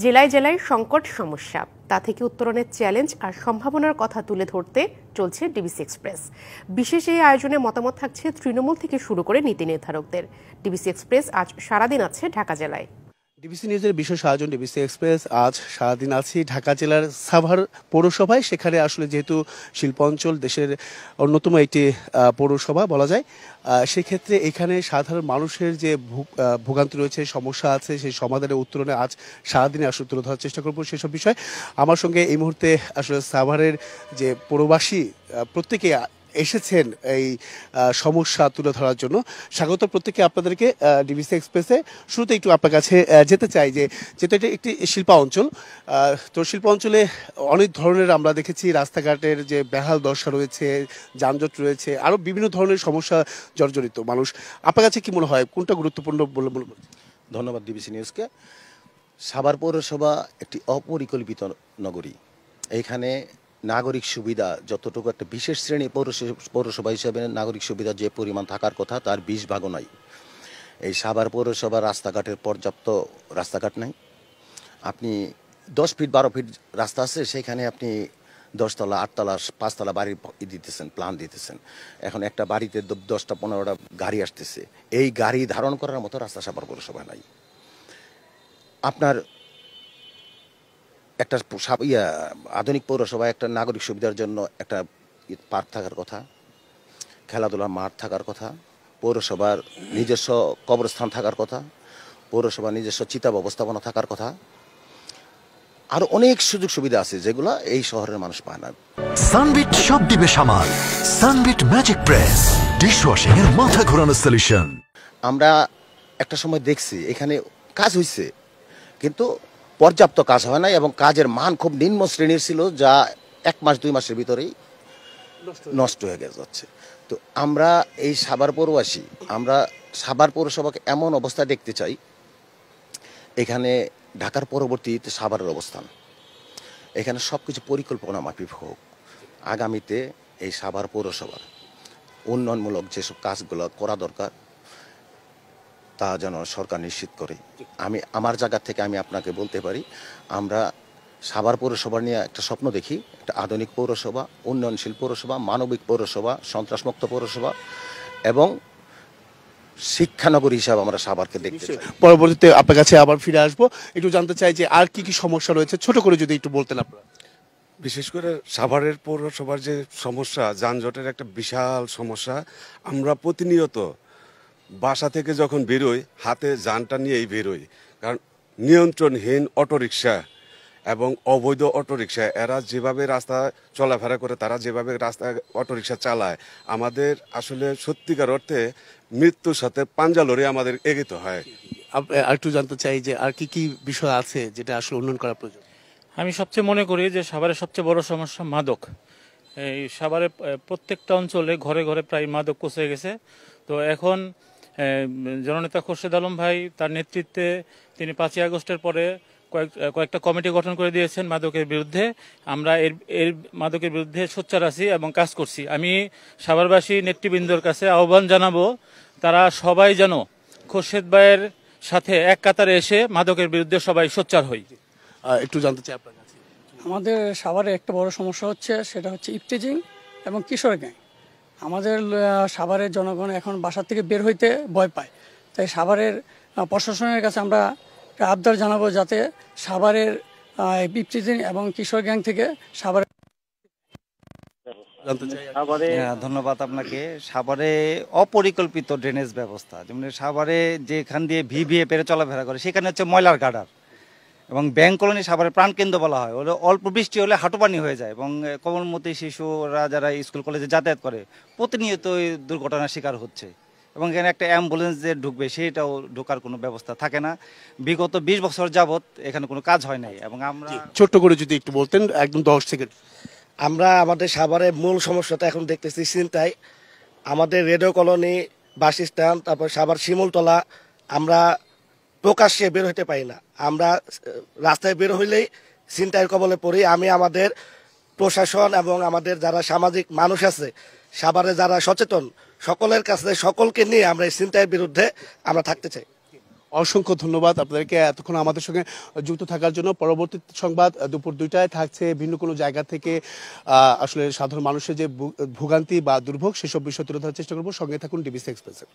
জেলায় জেলায় সংকট সমস্যা, তা থেকে উত্তরণের চ্যালেঞ্জ আর সম্ভাবনার কথা তুলে ধরতে চলছে ডিবিসি এক্সপ্রেস। বিশেষ এই আয়োজনে মতামত থাকছে তৃণমূল থেকে শুরু করে নীতি নির্ধারকদের। ডিবিসি এক্সপ্রেস আজ সারাদিন আছে ঢাকা জেলায়। ডিবিসি নিউজের বিশেষ আয়োজন ডিবিসি এক্সপ্রেস। আজ সারাদিন আছি ঢাকা জেলার সাভার পৌরসভায়। সেখানে আসলে যেহেতু শিল্পাঞ্চল দেশের অন্যতম একটি পৌরসভা বলা যায়, সেক্ষেত্রে এখানে সাধারণ মানুষের যে ভোগান্তি রয়েছে, সমস্যা আছে, সেই সমাধানের উত্তরণে আজ সারাদিনে আসলে তুলে ধরার চেষ্টা করবো সেসব বিষয়। আমার সঙ্গে এই মুহূর্তে আসলে সাভারের যে পৌরবাসী প্রত্যেকে এসেছেন এই সমস্যা তুলে ধরার জন্য। স্বাগত প্রত্যেকে আপনাদেরকে ডিবিসি এক্সপ্রেসে। শুরুতে একটু আপনার কাছে যেতে চাই যে যেহেতু এটা একটি শিল্পাঞ্চল, তো শিল্পাঞ্চলে অনেক ধরনের আমরা দেখেছি রাস্তাঘাটের যে বেহাল দশা রয়েছে, যানজট রয়েছে, আরও বিভিন্ন ধরনের সমস্যা জর্জরিত মানুষ। আপনার কাছে কি মনে হয় কোনটা গুরুত্বপূর্ণ বলে মনে করছেন? ধন্যবাদ ডিবিসি নিউজকে। সাভার পৌরসভা একটি অপরিকল্পিত নগরী। এইখানে নাগরিক সুবিধা যতটুকু একটা বিশেষ শ্রেণী পৌরসভা হিসেবে নাগরিক সুবিধা যে পরিমাণ থাকার কথা তার 20 ভাগও নাই। এই সাভার পৌরসভার রাস্তাঘাটের পর্যাপ্ত রাস্তাঘাট নাই। আপনি 10 ফিট 12 ফিট রাস্তা আছে, সেখানে আপনি 10 তলা 8 তলা 5 তলা বাড়ি দিতেছেন, প্ল্যান দিতেছেন। এখন একটা বাড়িতে 10টা 15টা গাড়ি আসতেছে। এই গাড়ি ধারণ করার মতো রাস্তা সাভার পৌরসভা নাই। আপনার একটা আধুনিক পৌরসভায় একটা নাগরিক সুবিধার জন্য একটা পার্ক থাকার কথা, খেলাধুলার মাঠ থাকার কথা, পৌরসভার নিজস্ব কবরস্থান থাকার কথা, পৌরসভার নিজস্ব চিতা ব্যবস্থাপনা থাকার কথা, আরো অনেক সুযোগ সুবিধা আছে যেগুলো এই শহরের মানুষ পায় না। সানবিট সব দিবে সামাল। সানবিট ম্যাজিক প্রেস ডিশওয়াশিং এর মাথা ঘোরানো সলিউশন। আমরা একটা সময় দেখছি এখানে কাজ হয়েছে, কিন্তু পর্যাপ্ত কাজ হয় না এবং কাজের মান খুব নিম্ন শ্রেণীর ছিল, যা 1 মাস 2 মাসের ভিতরেই নষ্ট হয়ে যাচ্ছে। তো আমরা এই সাভার পৌরবাসী, আমরা সাভার পৌরসভাকে এমন অবস্থা দেখতে চাই, এখানে ঢাকার পরবর্তীতে সাভারের অবস্থান, এখানে সব কিছু পরিকল্পনা মাফিক হোক। আগামীতে এই সাভার পৌরসভার উন্নয়নমূলক যেসব কাজগুলো করা দরকার তা যেন সরকার নিশ্চিত করে। আমি আমার জায়গা থেকে আমি আপনাকে বলতে পারি, আমরা সাভার পৌরসভা নিয়ে একটা স্বপ্ন দেখি, একটা আধুনিক পৌরসভা, উন্নয়নশীল পৌরসভা, মানবিক পৌরসভা, সন্ত্রাসমুক্ত পৌরসভা এবং শিক্ষানগরী হিসাবে আমরা সাভারকে দেখতে চাই। পরবর্তীতে আপনার কাছে আবার ফিরে আসবো। একটু জানতে চাই যে আর কি কি সমস্যা রয়েছে, ছোট করে যদি একটু বলতেন আপনারা। বিশেষ করে সাভারের পৌরসভার যে সমস্যা, যানজটের একটা বিশাল সমস্যা। আমরা প্রতিনিয়ত বাসা থেকে যখন বেরোই, হাতে যানটা নিয়েই বেরোই, কারণ নিয়ন্ত্রণহীন অটোরিকশা এবং অবৈধ অটোরিকশা, এরা যেভাবে রাস্তা চলাফেরা করে, তারা যেভাবে রাস্তা অটোরিকশা চালায়, আমাদের আসলে সত্যিকার অর্থে মৃত্যুর সাথে পাঞ্জা লড়ে আমাদের এগোতে হয়। একটু জানতে চাই যে আর কি কি বিষয় আছে যেটা আসলে উন্নয়ন করা প্রয়োজন। আমি সবচেয়ে মনে করি যে সাভারের সবচেয়ে বড় সমস্যা মাদক। এই সাভারের প্রত্যেকটা অঞ্চলে ঘরে ঘরে প্রায় মাদক পৌঁছে গেছে। তো এখন জননেতা খোরশেদ আলম ভাই তার নেতৃত্বে তিনি 5ই আগস্টের পরে কয়েকটা কমিটি গঠন করে দিয়েছেন মাদকের বিরুদ্ধে। আমরা এর মাদকের বিরুদ্ধে সোচ্চার আছি এবং কাজ করছি। আমি সাভারবাসী নেতৃবৃন্দর কাছে আহ্বান জানাবো, তারা সবাই যেন খোরশেদ ভাইয়ের সাথে এক কাতারে এসে মাদকের বিরুদ্ধে সবাই সোচ্চার হই। একটু জানতে চাই আপনার কাছে। আমাদের সাভারে একটা বড় সমস্যা হচ্ছে, সেটা হচ্ছে ইফতেজিং এবং কিশোর গ্যাং। আমাদের সাভারের জনগণ এখন বাসার থেকে বের হইতে ভয় পায়। তাই সাভারের প্রশাসনের কাছে আমরা আবদার জানাবো যাতে সাভারের ইফতেজিং এবং কিশোর গ্যাং থেকে সাভারের। ধন্যবাদ আপনাকে। সাভারে অপরিকল্পিত ড্রেনেজ ব্যবস্থা, যেমন সাভারে যেখান দিয়ে ভিভিএ পেরে চলাফেরা করে সেখানে হচ্ছে ময়লার গাডার, এবং ব্যাংক কলোনি সাভারের প্রাণকেন্দ্র বলা হয়। ওরা অল্প বৃষ্টি হলে হাঁটু পানি হয়ে যায়, এবং কোমলমতি শিশুরা যারা স্কুল কলেজে যাতায়াত করে প্রতিনিয়ত এই দুর্ঘটনার শিকার হচ্ছে। এবং এখানে একটা অ্যাম্বুলেন্স যে ঢুকবে সেটাও ঢোকার কোনো ব্যবস্থা থাকে না। বিগত 20 বছর যাবৎ এখানে কোনো কাজ হয় নাই। এবং আমরা ছোট্ট করে যদি একটু বলতেন, একদম 10 সেকেন্ড। আমরা আমাদের সাভারের মূল সমস্যাটা এখন দেখতেছি ছিনতাই। আমাদের রেডিও কলোনি, বাস স্ট্যান্ড, তারপর সাভার শিমুলতলা, আমরা প্রকাশ্যে বের হইতে পারি না। আমরা রাস্তায় বের হইলেই ছিনতাইয়ের কবলে পড়ি। আমি আমাদের প্রশাসন এবং আমাদের যারা সামাজিক মানুষ আছে, সাভারে যারা সচেতন, সকলের কাছে সকলকে নিয়ে আমরা এই ছিনতাইয়ের বিরুদ্ধে আমরা থাকতে চাই। অসংখ্য ধন্যবাদ আপনাদেরকে এতক্ষণ আমাদের সঙ্গে যুক্ত থাকার জন্য। পরবর্তী সংবাদ দুপুর 2টায় থাকছে ভিন্ন কোনো জায়গা থেকে আসলে সাধারণ মানুষের যে ভোগান্তি বা দুর্ভোগ সেসব বিষয় তুলে ধরার চেষ্টা করবো। সঙ্গে থাকুন ডিবিসি এক্সপ্রেসে।